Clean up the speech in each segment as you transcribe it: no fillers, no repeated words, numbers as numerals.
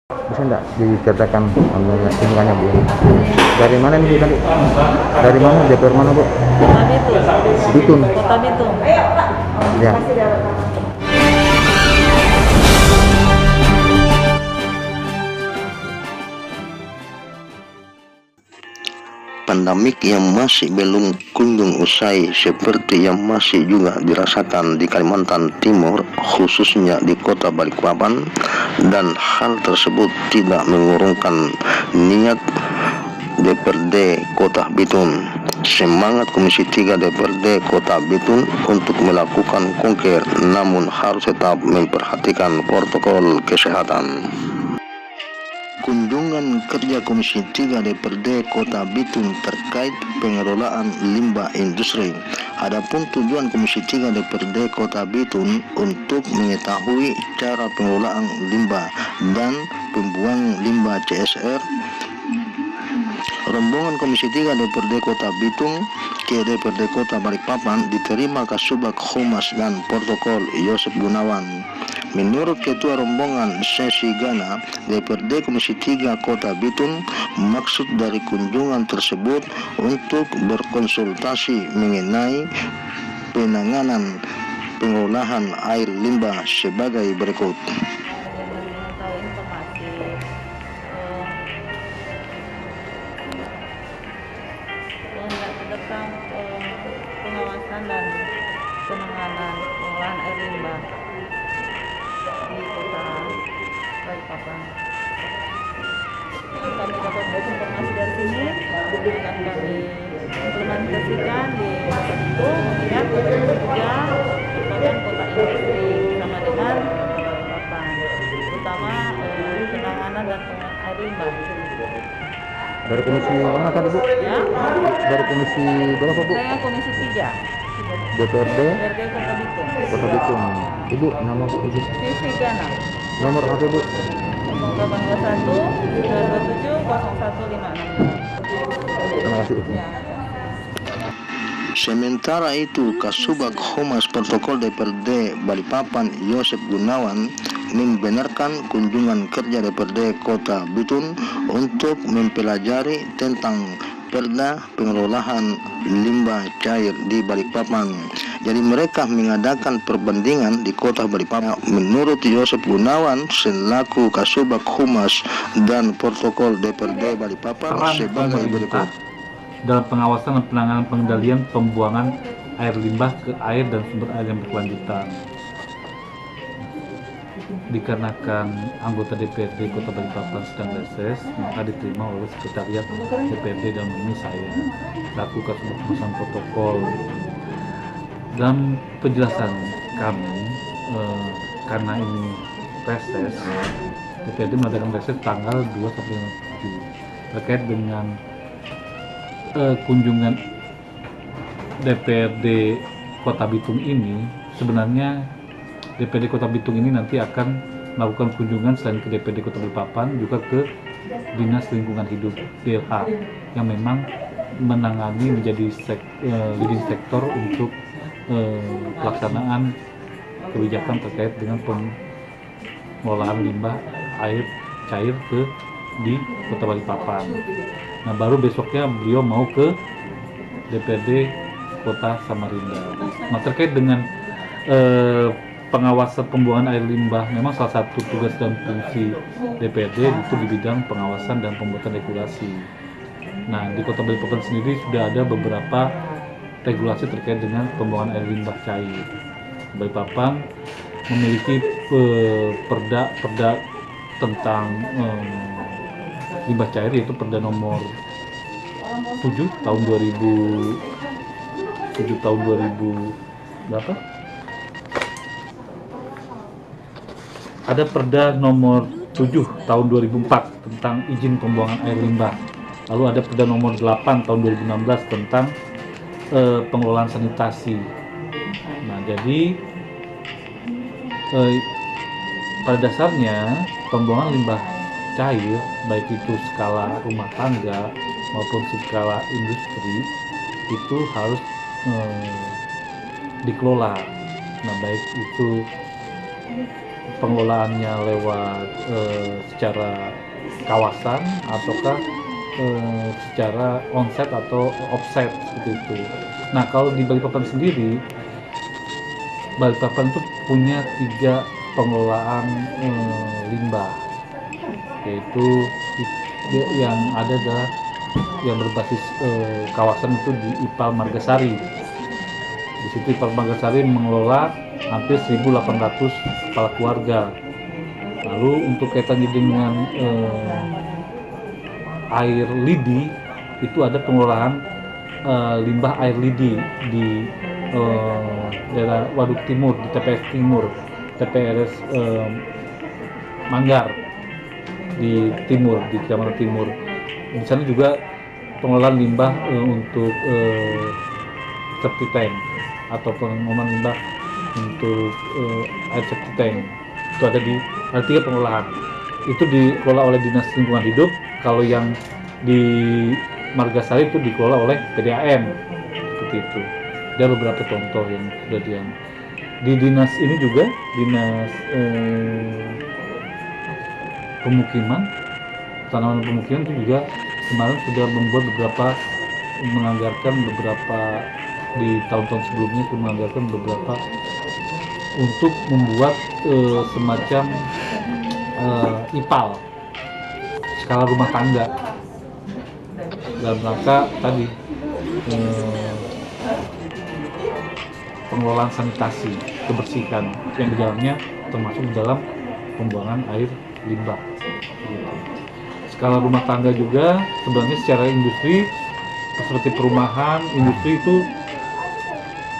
Bisa enggak diceritakan lingkungannya Bu? Dari mana nih Bu tadi? Dari mana? DPR mana Bu? Kota Bitung. Bitung. Kota Bitung. Ya. Pandemik yang masih belum kunjung usai seperti yang masih juga dirasakan di Kalimantan Timur, khususnya di kota Balikpapan, dan hal tersebut tidak mengurungkan niat DPRD Kota Bitung. Semangat Komisi 3 DPRD Kota Bitung untuk melakukan kunker, namun harus tetap memperhatikan protokol kesehatan. Kunjungan kerja Komisi 3 DPRD Kota Bitung terkait pengelolaan limbah industri. Adapun tujuan Komisi 3 DPRD Kota Bitung untuk mengetahui cara pengelolaan limbah dan pembuangan limbah CSR. Rombongan Komisi 3 DPRD Kota Bitung ke DPRD Kota Balikpapan diterima Kasubag Humas dan Protokol Yosep Gunawan. Menurut Ketua Rombongan Sesi Gana DPRD Komisi 3 Kota Bitung, maksud dari kunjungan tersebut untuk berkonsultasi mengenai penanganan pengolahan air limbah sebagai berikut. Tentang pengawasan dan penanganan pengolahan air limbah di kota Balikpapan. Kami dapat informasi dari sini dan kami implementasikan di kota itu, mengingat kota juga merupakan kota industri sama dengan Balikpapan, terutama penanganan dan pengolahan air limbah. Dari komisi mana tadi Bu? Ya. Dari komisi berapa Bu? Saya komisi 3 DPRD DPRD Kota Bitung. Kota Bitung. Ibu nama Bu Ibu? Sisi Gana. Nomor HP Bu? 0821 227 0156. Terima kasih Bu. Ya. Sementara itu, Kasubag Humas Protokol DPRD Balikpapan Yosep Gunawan membenarkan kunjungan kerja DPRD Kota Bitung untuk mempelajari tentang perda pengelolaan limbah cair di Balikpapan. Jadi mereka mengadakan perbandingan di kota Balikpapan. Menurut Yosep Gunawan selaku Kasubag Humas dan Protokol DPRD Balikpapan sebagai berikut. Dalam pengawasan dan penanganan pengendalian pembuangan air limbah ke air dan sumber air yang berkelanjutan. Dikarenakan anggota DPRD Kota Balikpapan sedang reses, maka diterima oleh Sekretariat DPRD dan ini saya lakukan perusahaan protokol. Dalam penjelasan kami, karena ini reses, DPRD mengadakan reses tanggal 2 sampai 7 terkait dengan kunjungan DPRD Kota Bitung ini. Sebenarnya DPRD Kota Bitung ini nanti akan melakukan kunjungan selain ke DPRD Kota Balikpapan juga ke Dinas Lingkungan Hidup DLH yang memang menangani menjadi leading sektor untuk pelaksanaan kebijakan terkait dengan pengolahan limbah air cair di Kota Balikpapan. Nah, baru besoknya beliau mau ke DPRD Kota Samarinda. Nah, terkait dengan pengawasan pembuangan air limbah, memang salah satu tugas dan fungsi DPRD itu di bidang pengawasan dan pembuatan regulasi. Nah, di Kota Balikpapan sendiri sudah ada beberapa regulasi terkait dengan pembuangan air limbah cair. Balikpapan memiliki perda tentang limbah cair, yaitu Perda nomor 7 tahun 2000 berapa? Ada Perda nomor 7 tahun 2004 tentang izin pembuangan air limbah. Lalu ada Perda nomor 8 tahun 2016 tentang pengelolaan sanitasi. Nah, jadi pada dasarnya pembuangan limbah cair, baik itu skala rumah tangga maupun skala industri, itu harus dikelola. Nah, baik itu pengelolaannya lewat secara kawasan ataukah secara onset atau offset seperti itu. Nah, kalau di Balikpapan sendiri, Balikpapan itu punya 3 pengelolaan limbah, yaitu yang ada adalah yang berbasis kawasan itu di IPAL Margasari. Di situ IPAL Margasari mengelola hampir 1.800 kepala keluarga. Lalu untuk kaitannya dengan air lidi, itu ada pengelolaan limbah air lidi di daerah Waduk Timur, di TPS Timur, TPRS Manggar di Timur, di Kecamatan Timur. Di sana juga pengelolaan limbah untuk septic tank atau pengelolaan limbah untuk air septic tank. Itu ada 3 pengelolaan. Itu dikelola oleh Dinas Lingkungan Hidup. Kalau yang di Margasari itu dikelola oleh PDAM, seperti itu. Ada beberapa contoh yang sudah di dinas ini juga, dinas pemukiman, tanaman pemukiman itu juga kemarin sudah membuat menganggarkan beberapa di tahun-tahun sebelumnya itu menganggarkan beberapa untuk membuat semacam IPAL skala rumah tangga dalam rangka tadi pengelolaan sanitasi, kebersihan yang di dalamnya termasuk dalam pembuangan air limbah. Skala rumah tangga juga sebenarnya secara industri seperti perumahan, industri itu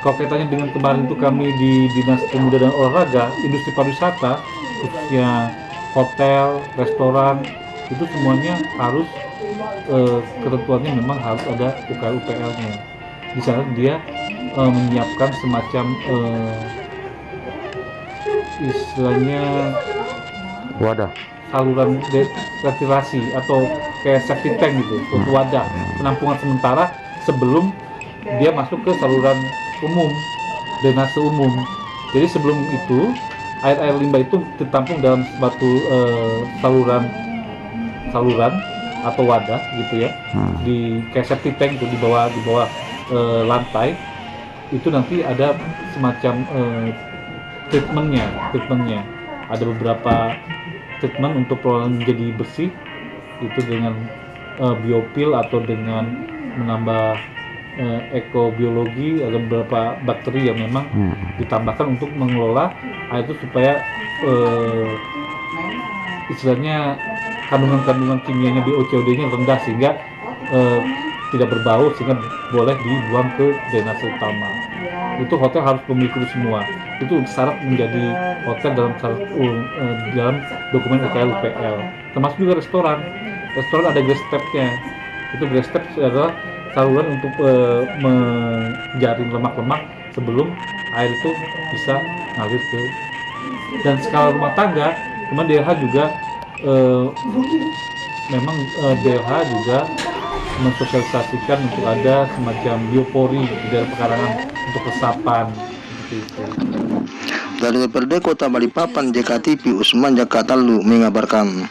kalau kaitannya dengan kemarin itu kami di Dinas Pemuda dan Olahraga, industri pariwisata khususnya hotel, restoran itu semuanya harus ketentuannya memang harus ada UKL-UPL-nya. Di sana dia menyiapkan semacam istilahnya wadah, saluran ventilasi atau kayak septic tank gitu, suatu wadah penampungan sementara sebelum dia masuk ke saluran umum, drainase umum. Jadi sebelum itu air limbah itu ditampung dalam suatu saluran atau wadah gitu ya, di kayak septic tank itu di bawah lantai. Itu nanti ada semacam treatmentnya. Ada beberapa treatment untuk pengelolaan menjadi bersih itu dengan biopil atau dengan menambah ekobiologi. Ada beberapa bakteri yang memang ditambahkan untuk mengelola air itu supaya istilahnya kandungan kimianya BO/COD-nya rendah sehingga tidak berbau, sehingga boleh dibuang ke drainase utama. Itu hotel harus memiliki semua. Itu syarat menjadi hotel dalam dokumen UKL-UPL. Termasuk juga restoran. Restoran ada grass step-nya. Itu grass step adalah saluran untuk menjaring lemak-lemak sebelum air itu bisa ngalir ke. Dan skala rumah tangga, kemudian DLH juga memang DLH juga mensosialisasikan untuk ada semacam biopori di daerah pekarangan untuk resapan seperti itu. Dari DPRD Kota Balikpapan, JKTV Usman Jakatalu mengabarkan.